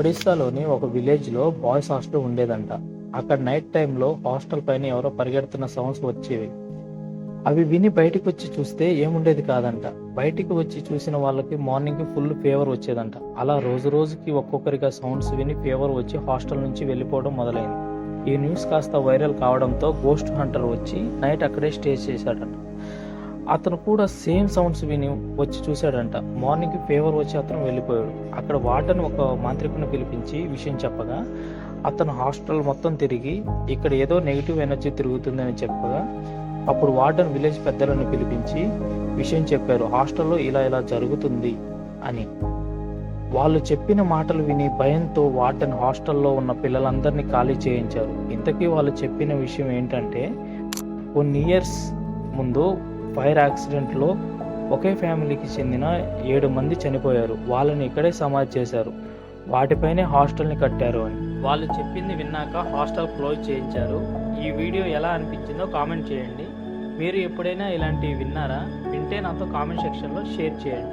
ఒడిస్సాలోని ఒక విలేజ్లో boys hostel ఉండేదంట. అక్కడ నైట్ టైంలో హాస్టల్ పైన ఎవరో పరిగెడుతున్న సౌండ్స్ వచ్చేవి. అవి విని బయటికి వచ్చి చూస్తే ఏముండేది కాదంట. బయటికి వచ్చి చూసిన వాళ్ళకి మార్నింగ్కి ఫుల్ ఫీవర్ వచ్చేదంట. అలా రోజు రోజుకి ఒక్కొక్కరిగా సౌండ్స్ విని ఫీవర్ వచ్చి హాస్టల్ నుంచి వెళ్ళిపోవడం మొదలైంది. ఈ న్యూస్ కాస్త వైరల్ కావడంతో గోస్ట్ హంటర్ వచ్చి నైట్ అక్కడే స్టే చేశాడంట. అతను కూడా సేమ్ సౌండ్స్ విని వచ్చి చూశాడంట. మార్నింగ్కి ఫీవర్ వచ్చి అతను వెళ్ళిపోయాడు. అక్కడ వార్డెన్ ఒక మాంత్రికుని పిలిపించి విషయం చెప్పగా అతను హాస్టల్ మొత్తం తిరిగి ఇక్కడ ఏదో నెగిటివ్ ఎనర్జీ తిరుగుతుందని చెప్పగా అప్పుడు వార్డెన్ విలేజ్ పెద్దలను పిలిపించి విషయం చెప్పారు. హాస్టల్లో ఇలా ఇలా జరుగుతుంది అని. వాళ్ళు చెప్పిన మాటలు విని భయంతో వార్డెన్ హాస్టల్లో ఉన్న పిల్లలందరినీ ఖాళీ చేయించారు. ఇంతకీ వాళ్ళు చెప్పిన విషయం ఏంటంటే, కొన్ని ఇయర్స్ ముందు ఫైర్ యాక్సిడెంట్లో ఒకే ఫ్యామిలీకి చెందిన 7 మంది చనిపోయారు. వాళ్ళని ఇక్కడే సమాధి చేశారు. వాటిపైనే హాస్టల్ని కట్టారు అని. వాళ్ళు చెప్పింది విన్నాక హాస్టల్ క్లోజ్ చేయించారు. ఈ వీడియో ఎలా అనిపించిందో కామెంట్ చేయండి. మీరు ఎప్పుడైనా ఇలాంటివి విన్నారా? వింటే నాతో కామెంట్ సెక్షన్లో షేర్ చేయండి.